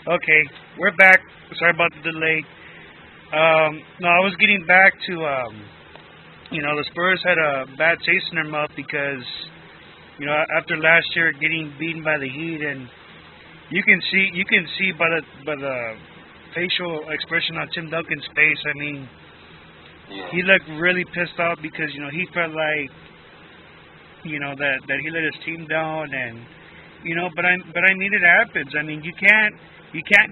Okay, we're back. Sorry about the delay. No, I was getting back to, the Spurs had a bad taste in their mouth because, after last year getting beaten by the Heat, and you can see by the facial expression on Tim Duncan's face. I mean, Yeah. he looked really pissed off because he felt like that he let his team down, and but I mean it happens. I mean you can't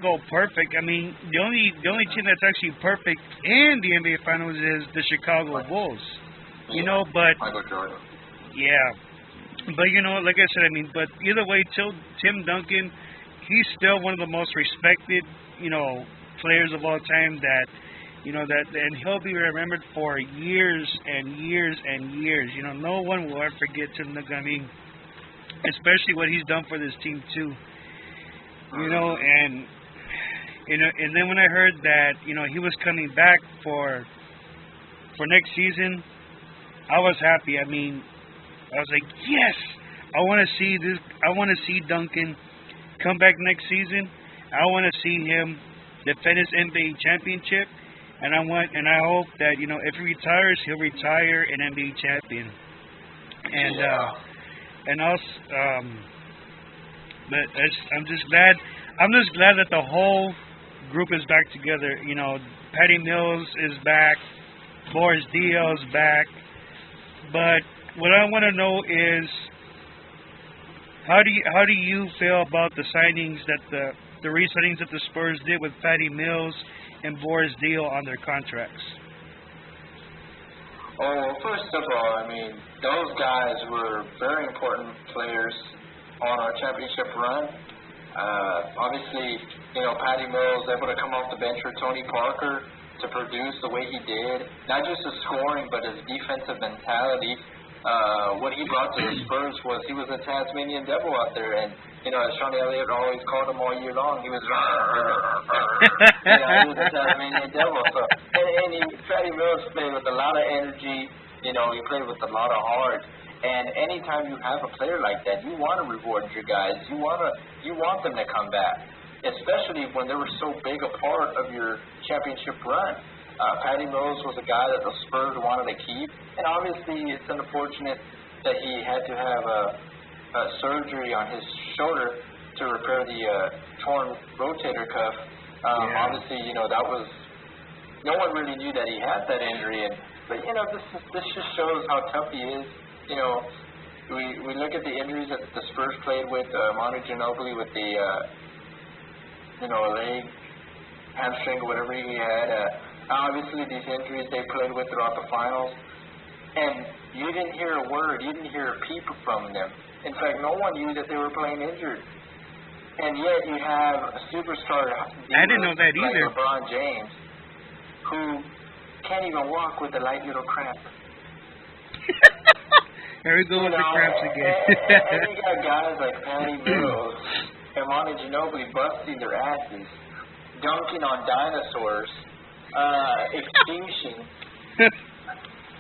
go perfect. I mean the only team that's actually perfect in the NBA Finals is the Chicago Bulls. Yeah. But Michael Jordan. yeah, but like I said, I mean, but either way, Tim Duncan, he's still one of the most respected players of all time. And he'll be remembered for years and years and years. No one will ever forget Tim Duncan. I mean, especially what he's done for this team too. And and then when I heard that he was coming back for next season, I was happy. I mean, I was like, yes, I want to see this. I want to see Duncan come back next season. I want to see him defend his NBA championship. And I hope that if he retires, he'll retire an NBA champion. And also, but I'm just glad. I'm just glad that the whole group is back together. Patty Mills is back, Boris Dio's back. But what I want to know is how do you feel about the signings that the re-signings that the Spurs did with Patty Mills and Boris Dio on their contracts? Oh, first of all, I mean, those guys were very important players on our championship run. Obviously, Patty Mills able to come off the bench for Tony Parker to produce the way he did, not just his scoring, but his defensive mentality. What he brought to the Spurs was he was a Tasmanian devil out there, and as Sean Elliott always called him all year long, he was he was a Tasmanian devil. So, Patty Mills played with a lot of energy. He played with a lot of heart. And anytime you have a player like that, you want to reward your guys. You want them to come back, especially when they were so big a part of your championship run. Patty Mills was a guy that the Spurs wanted to keep, and obviously it's unfortunate that he had to have a surgery on his shoulder to repair the torn rotator cuff. Obviously, that was no one really knew that he had that injury, but this just shows how tough he is. We look at the injuries that the Spurs played with Manu Ginobili with the leg, hamstring, whatever he had. Obviously, these injuries they played with throughout the finals, and you didn't hear a word, you didn't hear a peep from them. In fact, no one knew that they were playing injured. And yet you have a superstar I didn't know that like either. LeBron James, who can't even walk with a light little cramp. Here we go with the cramps again. and you got guys like Patty Mills and Manu Ginobili busting their asses, dunking on dinosaurs, extinction.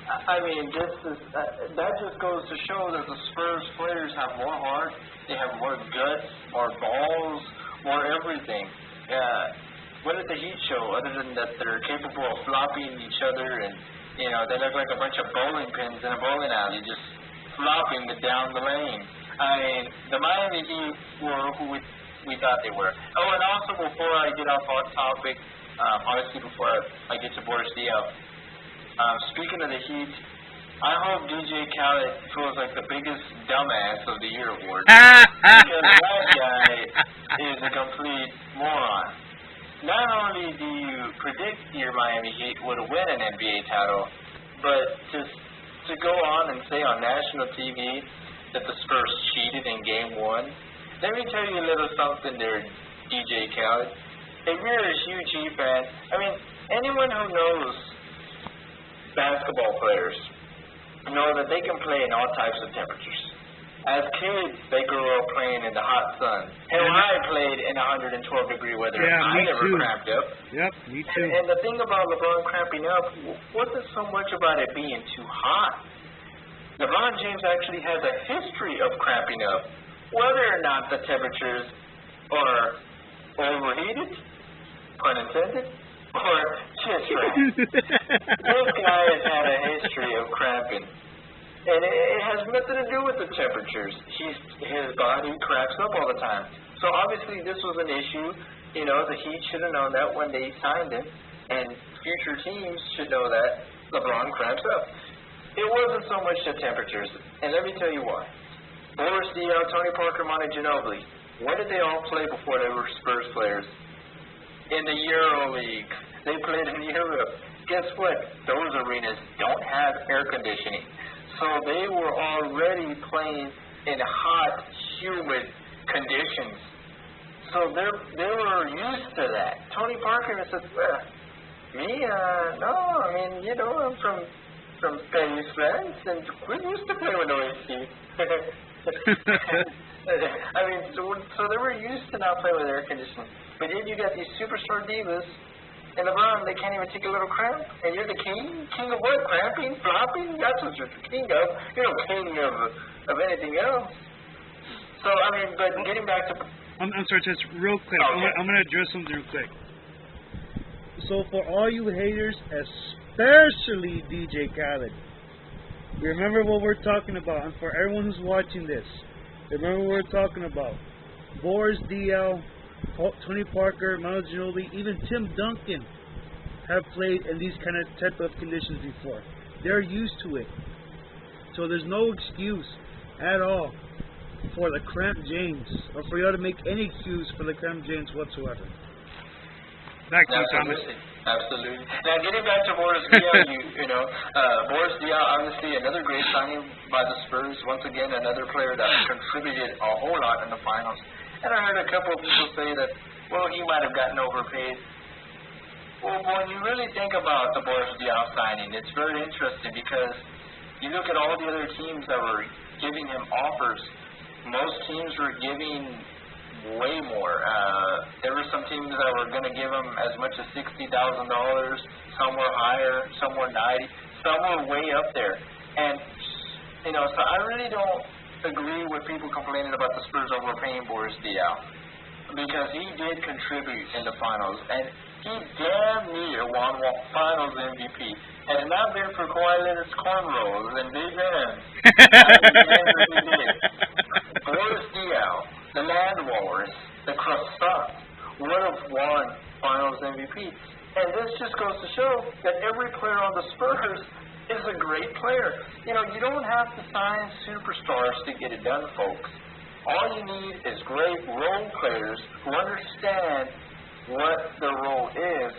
I mean, that just goes to show that the Spurs players have more heart, they have more guts, more balls, more everything. What did the Heat show other than that they're capable of flopping each other and, they look like a bunch of bowling pins in a bowling alley just flopping down the lane. I mean, the Miami Heat were who we thought they were. Oh, and also before I get off on topic, obviously before I get to Boris Dio, speaking of the Heat, I hope DJ Khaled feels like the biggest dumbass of the year award. Because that guy is a complete moron. Not only do you predict your Miami Heat would win an NBA title, but to go on and say on national TV that the Spurs cheated in Game 1, let me tell you a little something there, DJ Khaled. If you're a huge Heat fan, I mean, anyone who knows basketball players know that they can play in all types of temperatures. As kids, they grew up playing in the hot sun. Hell, I played in 112-degree weather. Yeah, I me never too. cramped up. Yep, me too. And the thing about LeBron cramping up wasn't so much about it being too hot. LeBron James actually has a history of cramping up. Whether or not the temperatures are overheating cheated, pun intended, or just ran. This guy has had a history of cramping. And it has nothing to do with the temperatures. His body cramps up all the time. So obviously this was an issue. You know, the Heat should have known that when they signed him, and future teams should know that LeBron cramps up. It wasn't so much the temperatures, and let me tell you why. Boris Diaw, Tony Parker, Monte Ginobili, when did they all play before they were Spurs players? In the EuroLeague. They played in Europe. Guess what? Those arenas don't have air conditioning. So they were already playing in hot, humid conditions. So they were used to that. Tony Parker said, well, me, no, I mean, you know, I'm from Paris, France, and we used to play with no AC. I mean, so they were used to not playing with air conditioning. But then you got these superstar divas, and LeBron, they can't even take a little cramp, and you're the king? King of what? Cramping? Flopping? That's what you're the king of. You're no king of anything else. So, I mean, but getting back to... I'm sorry, just real quick. Okay. I'm going to address something real quick. So for all you haters, especially DJ Khaled, remember what we're talking about. And for everyone who's watching this, remember what we're talking about. Boris Diaw, Tony Parker, Monte Ginobili, even Tim Duncan have played in these kind of type of conditions before. They're used to it. So there's no excuse at all for the cramped James, or for y'all to make any excuse for the cramped James whatsoever. Back to you, Thomas. Absolutely. Now, getting back to Boris Diaw, Boris Diaw, obviously another great signing by the Spurs. Once again, another player that contributed a whole lot in the finals. And I heard a couple of people say that, well, he might have gotten overpaid. Well, when you really think about the Boris Diaw signing, it's very interesting because you look at all the other teams that were giving him offers. Most teams were giving way more. There were some teams that were going to give him as much as $60,000. Some were higher, some were 90, some were way up there. And, so I really don't agree with people complaining about the Spurs overpaying Boris Diaw, because he did contribute in the finals, and he damn near won finals MVP. Had it not been for Kawhi Leonard's cornrows and big hands, he did. Boris Diaw, the Land Walrus, the Croissant, would have won finals MVP. And this just goes to show that every player on the Spurs is a great player. You don't have to sign superstars to get it done, folks. All you need is great role players who understand what their role is,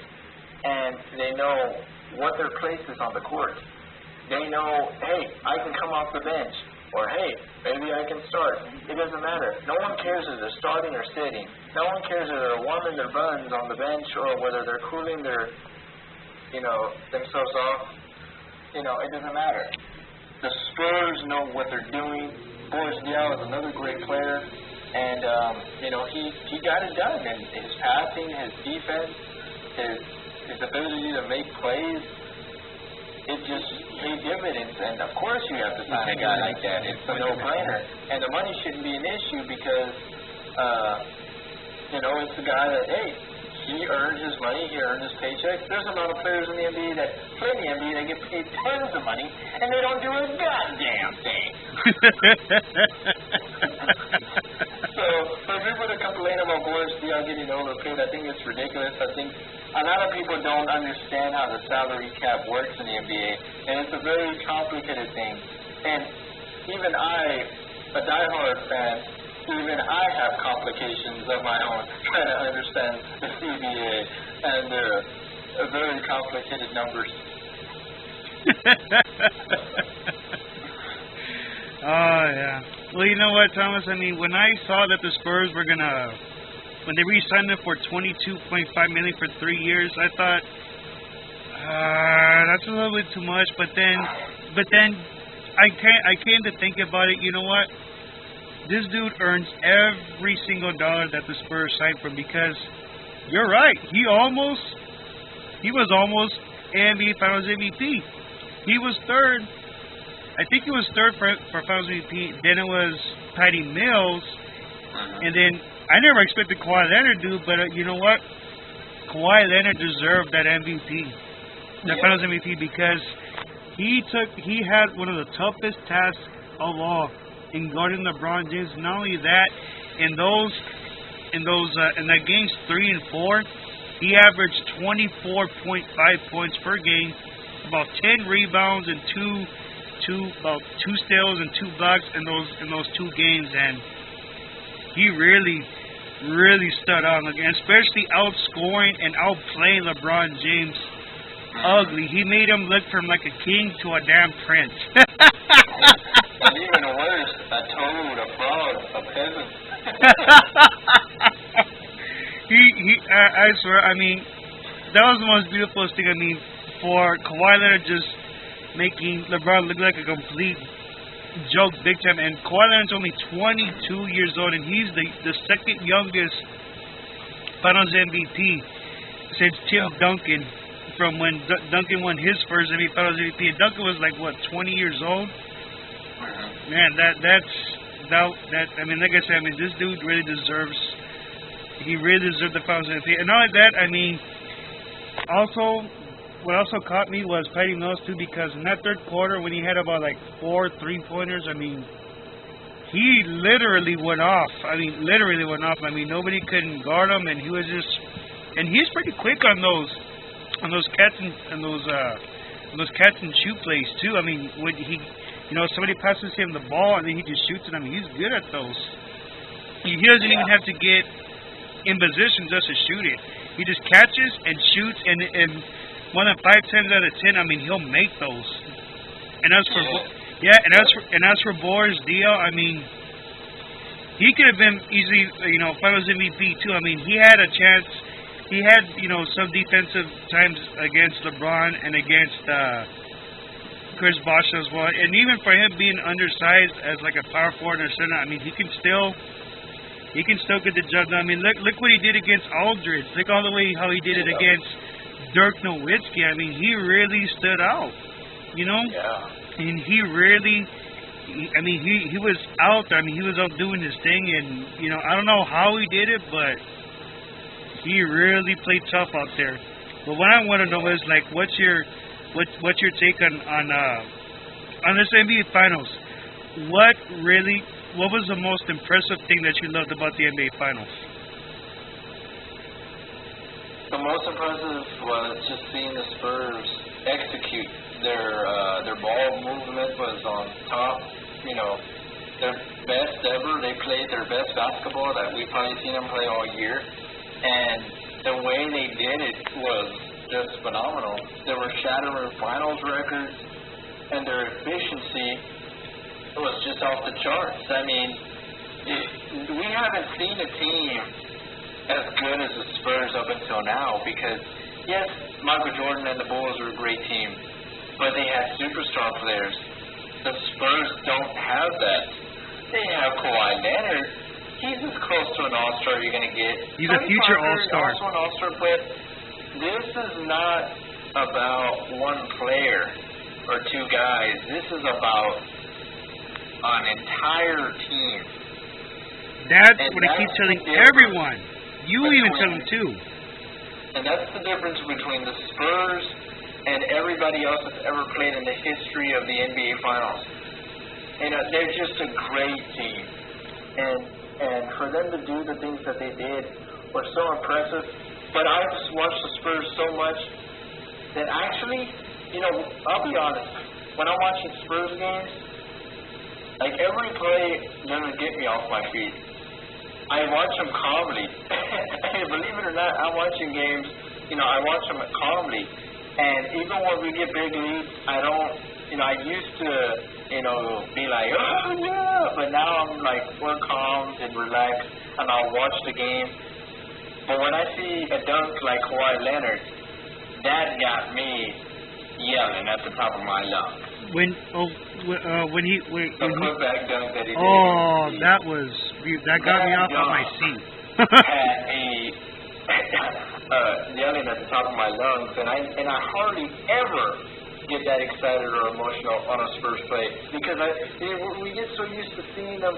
and they know what their place is on the court. They know, hey, I can come off the bench, or hey, maybe I can start. It doesn't matter. No one cares if they're starting or sitting. No one cares if they're warming their buns on the bench or whether they're cooling their, themselves off. It doesn't matter. The Spurs know what they're doing. Boris Diaw is another great player, and he got it done. And his passing, his defense, his ability to make plays, it just paid dividends. And of course, you have to sign a guy like that. It's a no-brainer. And the money shouldn't be an issue because, it's a guy that, hey, he earned his money, he earned his paycheck. There's a lot of players in the NBA that play in the NBA that get paid tons of money, and they don't do a goddamn thing. So for people to complain about Boris Diaw getting overpaid, I think it's ridiculous. I think a lot of people don't understand how the salary cap works in the NBA, and it's a very complicated thing. And even I, a diehard fan, even I have complications of my own trying to understand the CBA and their very complicated numbers. Oh, yeah. Well, you know what, Thomas? I mean, when I saw that the Spurs were when they re-signed him for $22.5 million for 3 years, I thought, that's a little bit too much. But then I came to think about it. You know what? This dude earns every single dollar that the Spurs signed for him, because you're right. He was almost NBA Finals MVP. He was third. I think he was third for Finals MVP. Then it was Patty Mills, and then I never expected Kawhi Leonard to, but you know what? Kawhi Leonard deserved that MVP, the Finals MVP, because he had one of the toughest tasks of all in guarding LeBron James. Not only that, in that games 3 and 4, he averaged 24.5 points per game, about 10 rebounds and about 2 steals and 2 blocks in those 2 games, and he really stood out, and especially outscoring and outplaying LeBron James. Ugly. He made him look from like a king to a damn prince. And even worse, a toad, a frog, a peasant. I swear, I mean, that was the most beautiful thing. I mean, for Kawhi Leonard just making LeBron look like a complete joke big time. And Kawhi Leonard's only 22 years old, and he's the second youngest Finals MVP since Tim Duncan, from when Duncan won his first Finals MVP. And Duncan was like, what, 20 years old? Man, that's I mean, like I said, I mean, this dude really deserves the Finals MVP. And not only that, I mean, what also caught me was Patty Mills too, because in that third quarter when he had about like 4 3-pointers, I mean, he literally went off. I mean, nobody couldn't guard him, and he's pretty quick on those catch and shoot plays too. I mean, when somebody passes him the ball and then he just shoots it. I mean, he's good at those. He doesn't even have to get in position just to shoot it. He just catches and shoots, and more than 5 times out of 10, I mean, he'll make those. And as for Boris Diaw, I mean, he could have been easily, Finals MVP too. I mean, he had a chance. He had, some defensive times against LeBron and against Chris Bosh as well. And even for him being undersized as like a power forward or center, I mean, he can still get the job done. I mean, look what he did against Aldridge. Look all the way how he did it against Dirk Nowitzki. I mean, he really stood out, Yeah. And he was out there. I mean, he was out doing his thing, and I don't know how he did it, but he really played tough out there. But what I want to know is, like, what's your take on this NBA Finals? What was the most impressive thing that you loved about the NBA Finals? The most impressive was just seeing the Spurs execute. Their ball movement was on top. Their best ever. They played their best basketball that we've probably seen them play all year. And the way they did it was just phenomenal. They were shattering finals records, and their efficiency was just off the charts. I mean, we haven't seen a team as good as the Spurs up until now, because, yes, Michael Jordan and the Bulls are a great team, but they had superstar players. The Spurs don't have that. They have Kawhi Leonard. He's as close to an all-star you're going to get. He's a future all-star. Also an all-star, but this is not about one player or 2 guys. This is about an entire team. That's what I keep telling everyone. You even tell them too. And that's the difference between the Spurs and everybody else that's ever played in the history of the NBA Finals. They're just a great team. And for them to do the things that they did was so impressive. But I've watched the Spurs so much that actually, I'll be honest, when I'm watching Spurs games, like, every play doesn't get me off my feet. I watch them calmly. Believe it or not, I'm watching games, I watch them calmly. And even when we get big leads, I don't, I used to, be like, oh, yeah. But now I'm like, we're calm and relaxed, and I'll watch the game. But when I see a dunk like Kawhi Leonard, that got me yelling at the top of my lungs. When he putback dunk that he did. Oh, that got me off of my seat. Had me yelling at the top of my lungs, and I hardly ever get that excited or emotional on a Spurs play, because we get so used to seeing them,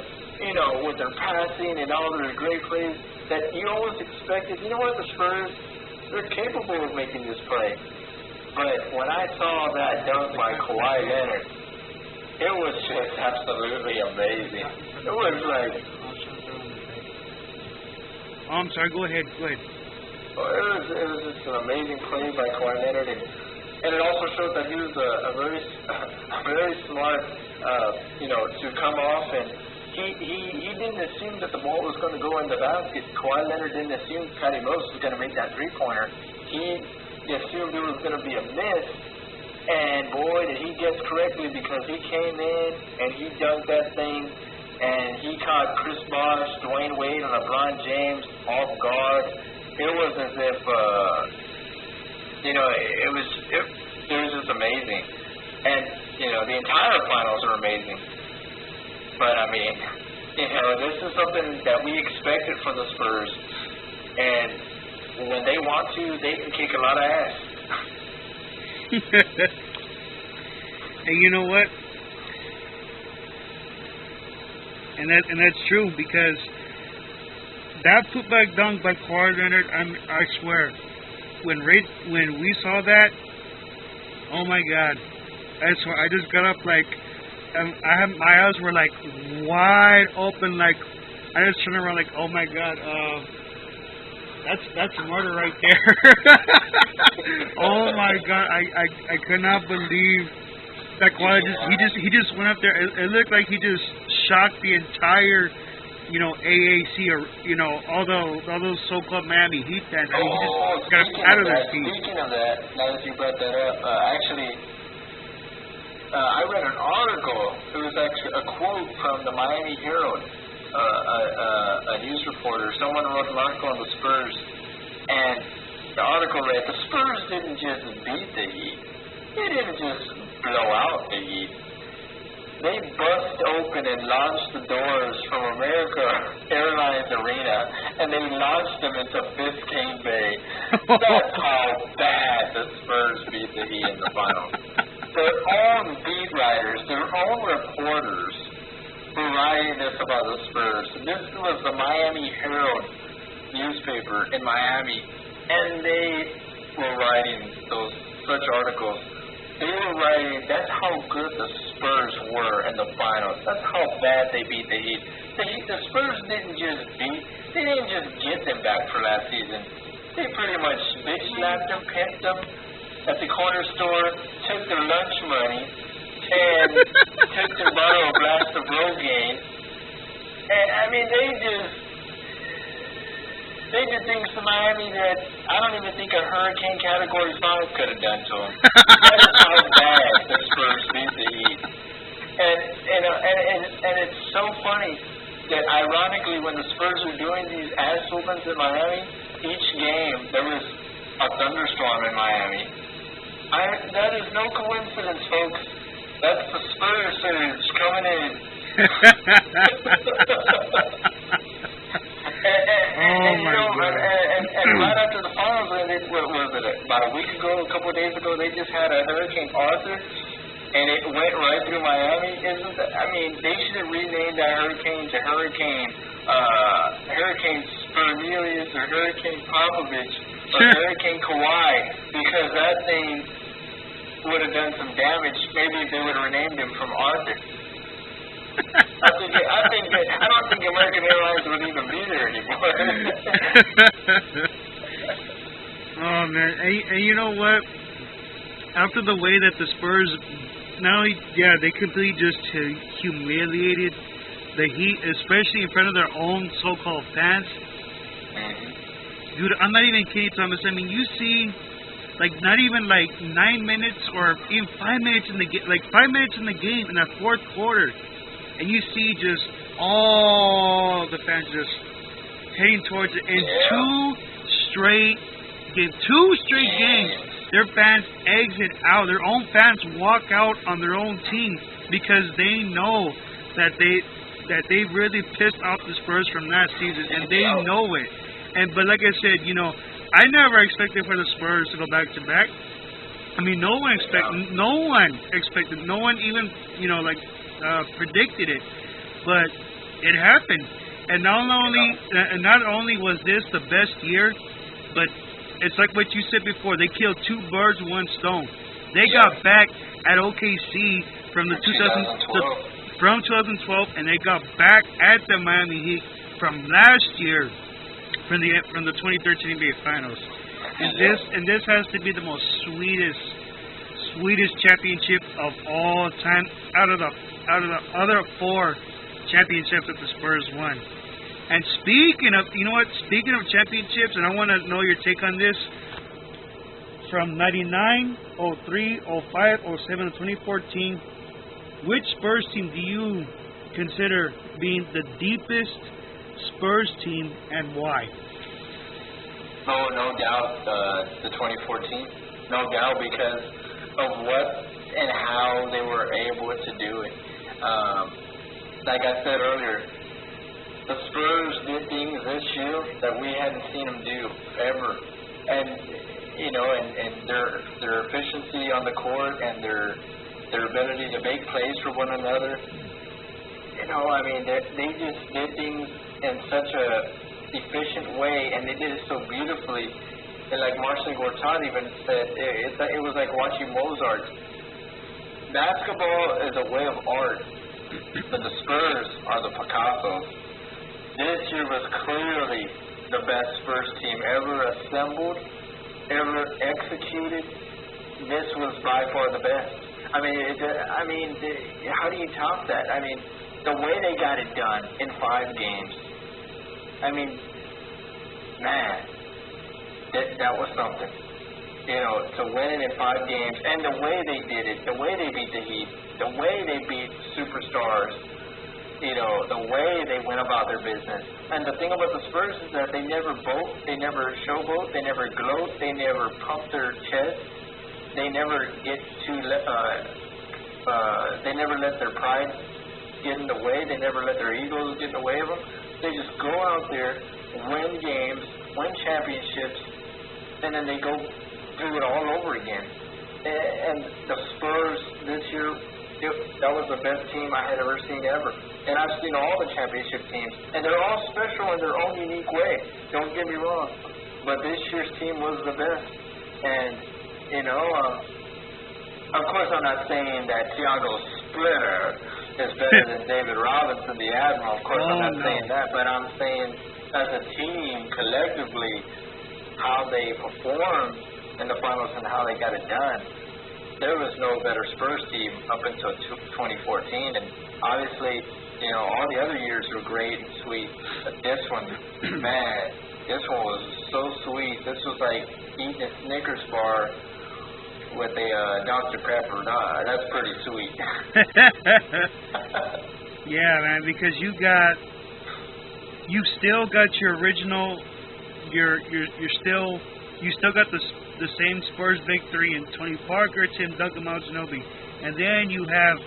with their passing and all their great plays, that you always expected, you know what, the Spurs, they're capable of making this play. But when I saw that dunk by Kawhi Leonard, it was just absolutely amazing. It was like... Oh, I'm sorry, go ahead. It was just an amazing play by Kawhi Leonard, and it also showed that he was a very smart, to come off, and he didn't assume that the ball was going to go in the basket. Kawhi Leonard didn't assume Patty Mills was going to make that three-pointer. He assumed it was going to be a miss, and boy, did he guess correctly, because he came in and he dunked that thing, and he caught Chris Bosh, Dwayne Wade, and LeBron James off guard. It was as if, it was just amazing. And, the entire finals are amazing. But, I mean, this is something that we expected from the Spurs. And when they want to, they can kick a lot of ass. And you know what? And that's true, because that putback dunk by Kawhi Leonard, I swear, when we saw that, oh my God, I swear, I just got up like, my eyes were like wide open, like I just turned around like, oh my God, that's murder right there. Oh my God, I could not believe that Kawhi he just went up there. It looked like he just shocked the entire, AAC, or all those so-called Miami Heat fans. He just got out of their feet. Speaking of that, now that you brought that up, I read an article. It was actually a quote from the Miami Herald, a news reporter. Someone wrote an article on the Spurs, and the article read, the Spurs didn't just beat the Heat. They didn't just blow out the Heat. They bust open and launched the doors from America Airlines Arena, and they launched them into Biscayne Bay. That's how bad the Spurs beat the Heat in the finals. Their own beat writers, their own reporters were writing this about the Spurs. This was the Miami Herald newspaper in Miami, and they were writing such articles. They were writing, that's how good the Spurs were in the finals. That's how bad they beat the Heat. The Spurs didn't just get them back for last season. They pretty much bitch slapped them, pimped them at the corner store, took their lunch money, and took their bottle of glass of Rogaine. And, I mean, they did things to Miami that I don't even think a Hurricane Category 5 could have done to them. That is how bad the Spurs beat the Heat. And it's so funny that ironically when the Spurs were doing these ass whoopings in Miami, each game there was a thunderstorm in Miami. That is no coincidence, folks. That's the Spurs surge coming in. And right after the finals, what was it, about a week ago, a couple of days ago, they just had a Hurricane Arthur, and it went right through Miami. They should have renamed that hurricane to Hurricane Spernelius or Hurricane Popovich or Hurricane Kawhi, because that thing would have done some damage. Maybe if they would have renamed him from Arthur. I don't think American Airlines would even be there anymore. Oh man, and you know what? After the way that the Spurs, not only they completely just humiliated the Heat, especially in front of their own so-called fans. Dude, I'm not even kidding, Thomas. I mean, you see, like not even like 9 minutes or even 5 minutes in the game, like 5 minutes in the game in that fourth quarter. And you see just all the fans just heading towards it. And two straight games, their fans exit out. Their own fans walk out on their own team because they know that they really pissed off the Spurs from last season, and they know it. But like I said, I never expected for the Spurs to go back to back. I mean, no one even predicted it. But It happened. And not only was this the best year, but it's like what you said before. They killed two birds with one stone. They got back at OKC from the 2012, and they got back at the Miami Heat from last year, from the 2013 NBA Finals. And this has to be the most sweetest championship of all time out of the other four championships that the Spurs won. And speaking of championships, and I want to know your take on this, from 99, 03, 05, 07, and 2014, which Spurs team do you consider being the deepest Spurs team, and why? No doubt the 2014. No doubt, because of what and how they were able to do it. Like I said earlier, the Spurs did things this year that we hadn't seen them do ever. And their efficiency on the court and their ability to make plays for one another. They just did things in such a efficient way, and they did it so beautifully. And like Marcin Gortat even said, it was like watching Mozart. Basketball is a way of art, but the Spurs are the Picassos. This year was clearly the best Spurs team ever assembled, ever executed. This was by far the best. How do you top that? The way they got it done in 5 games. That was something. To win it in 5 games, and the way they did it, the way they beat the Heat, the way they beat superstars, the way they went about their business. And the thing about the Spurs is that they never boast, they never showboat, they never gloat, they never pump their chest, they never get they never let their pride get in the way, they never let their egos get in the way of them. They just go out there, win games, win championships, and then they go do it all over again. And the Spurs this year, that was the best team I had ever seen ever. And I've seen all the championship teams, and they're all special in their own unique way. Don't get me wrong. But this year's team was the best. And, of course I'm not saying that Thiago Splitter is better than David Robinson, the Admiral. Of course I'm not saying that. But I'm saying as a team, collectively, how they performed in the finals and how they got it done. There was no better Spurs team up until 2014, and obviously, all the other years were great and sweet. But this one, man, this one was so sweet. This was like eating a Snickers bar with a Dr. Pepper. That's pretty sweet. Yeah, man, because you still got your original. You still got the same Spurs big three in Tony Parker, Tim Duncan, Mount Ginobili. And then you have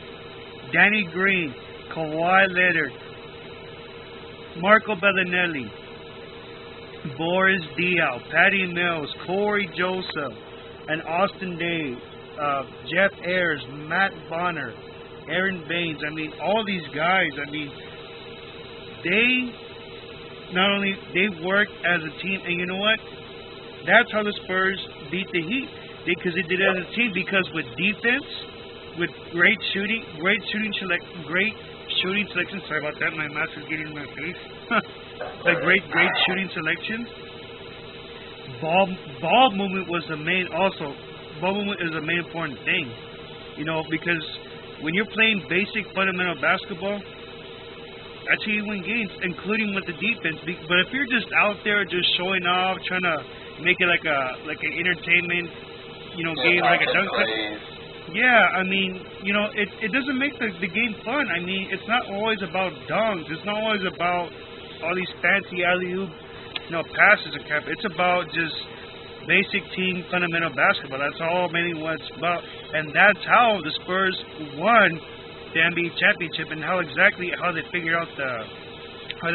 Danny Green, Kawhi Leonard, Marco Bellinelli, Boris Diaw, Patty Mills, Corey Joseph, and Austin Daye, Jeff Ayers, Matt Bonner, Aaron Baines. All these guys, they worked as a team. And you know what? That's how the Spurs beat the Heat, because they did it as a team. Because with defense, with great shooting selection. Sorry about that, my mask is getting in my face. The great shooting selection. Ball movement was the main. Also, ball movement is the main important thing. Because when you're playing basic fundamental basketball, that's how you win games, including with the defense. But if you're just out there just showing off, trying to make it like an entertainment, game, like a dunk. Yeah, it doesn't make the game fun. It's not always about dunks. It's not always about all these fancy alley-oop, passes and crap. It's about just basic team fundamental basketball. That's all mainly what it's about, and that's how the Spurs won the NBA championship, and how they figured out how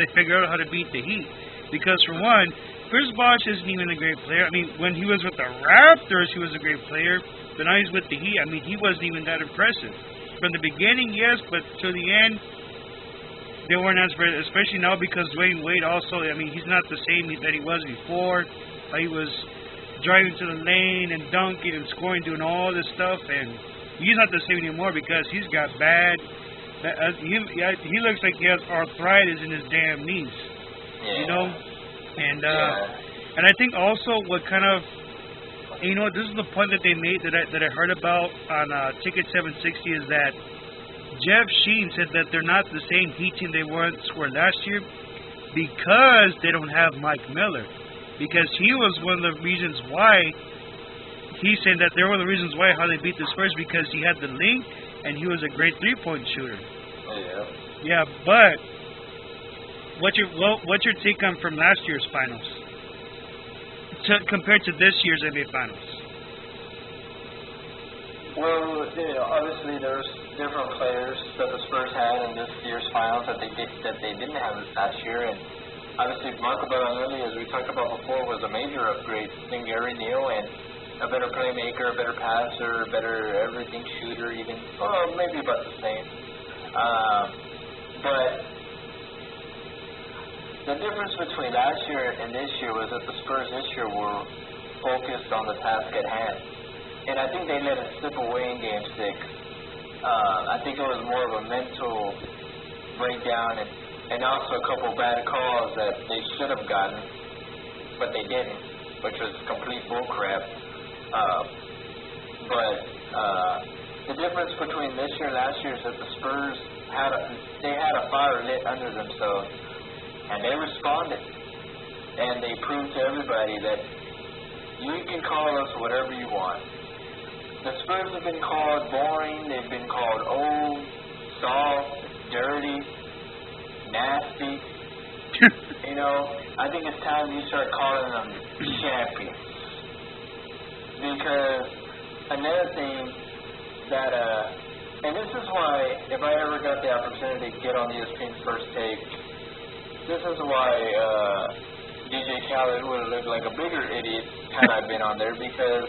to beat the Heat. Because for one, Chris Bosh isn't even a great player. When he was with the Raptors, he was a great player, but now he's with the Heat. He wasn't even that impressive. From the beginning, yes, but to the end, they weren't as great, especially now because Dwayne Wade also, I mean, he's not the same that he was before. He was driving to the lane and dunking and scoring, doing all this stuff, and he's not the same anymore because he's got bad. He looks like he has arthritis in his damn knees, you know. And I think also what kind of, you know, this is the point that they made that I heard about on Ticket 760 is that Jeff Sheen said that they're not the same Heat team they were last year because they don't have Mike Miller. Because he was one of the reasons why he said that they were the reasons why how they beat the Spurs because he had the length and he was a great three-point shooter. Yeah, but what's your take on from last year's finals compared to this year's NBA finals? Well, you know, obviously there's different players that the Spurs had in this year's finals that they didn't have last year, and obviously Marco Bellinelli, as we talked about before, was a major upgrade than Gary Neal and a better playmaker, a better passer, a better everything shooter, even, well, maybe about the same. But the difference between last year and this year was that the Spurs this year were focused on the task at hand. And I think they let it slip away in Game 6. I think it was more of a mental breakdown and also a couple bad calls that they should have gotten, but they didn't, which was complete bullcrap. But the difference between this year and last year is that the Spurs had a fire lit under themselves, and they responded, and they proved to everybody that you can call us whatever you want. The Spurs have been called boring, they've been called old, soft, dirty, nasty. You know, I think it's time you start calling them champions. Because another thing that, and this is why, if I ever got the opportunity to get on ESPN's First Take, this is why DJ Khaled would have looked like a bigger idiot had I been on there, because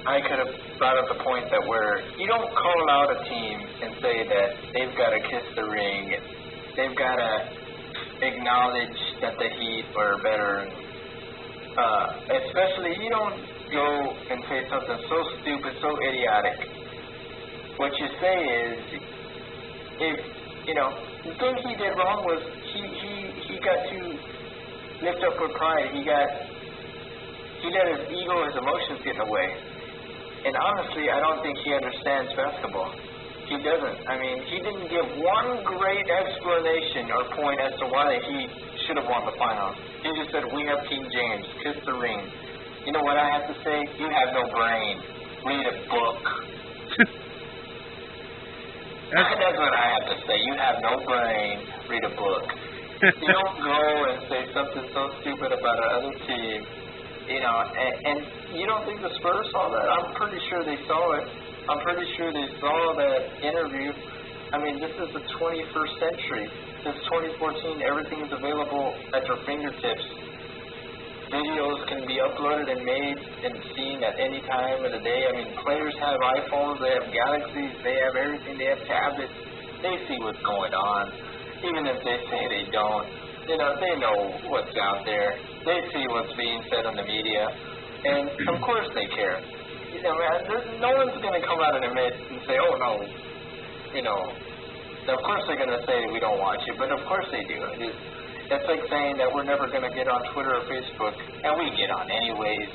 I could have brought up the point that where you don't call out a team and say that they've got to kiss the ring, they've got to acknowledge that the Heat are better. Especially, you don't go and say something so stupid, so idiotic. What you say is, if, you know, the thing he did wrong was he got too lift up with pride. He let his ego, his emotions get in the way. And honestly, I don't think he understands basketball. He doesn't. I mean, he didn't give one great explanation or point as to why he should have won the finals. He just said, we have King James, kiss the ring. You know what I have to say? You have no brain. Read a book. That's what I have to say. You have no brain. Read a book. You don't go and say something so stupid about another team. You know, and you don't think the Spurs saw that? I'm pretty sure they saw it. I'm pretty sure they saw that interview. I mean, this is the 21st century. Since 2014, everything is available at your fingertips. Videos can be uploaded and made and seen at any time of the day. I mean, players have iPhones, they have Galaxies, they have everything, they have tablets. They see what's going on, even if they say they don't. You know, they know what's out there. They see what's being said on the media, and of course they care. You know, no one's going to come out and admit and say, oh, no, you know, of course they're going to say we don't watch it, but of course they do. That's like saying that we're never going to get on Twitter or Facebook, and we get on anyways.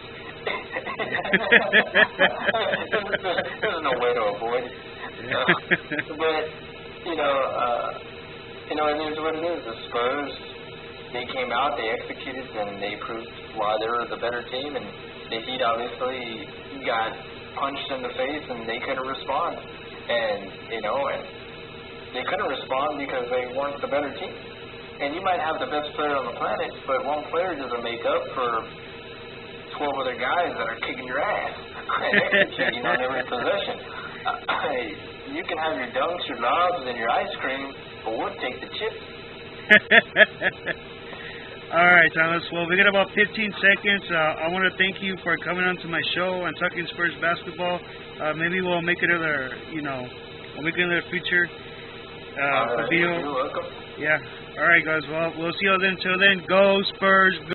There's no way to avoid it. But, you know, it is what it is. The Spurs, they came out, they executed, and they proved why they were the better team, and the Heat obviously got punched in the face, and they couldn't respond. And, you know, and they couldn't respond because they weren't the better team. And you might have the best player on the planet, but one player doesn't make up for 12 other guys that are kicking your ass and executing on every possession. You can have your dunks, your lobs, and your ice cream, but we'll take the chips. All right, Thomas. Well, we got about 15 seconds. I want to thank you for coming on to my show and talking Spurs basketball. Maybe we'll make another, we'll make another feature. Fabio. You're welcome. Yeah. All right, guys. Well, we'll see you then. Till then, go Spurs.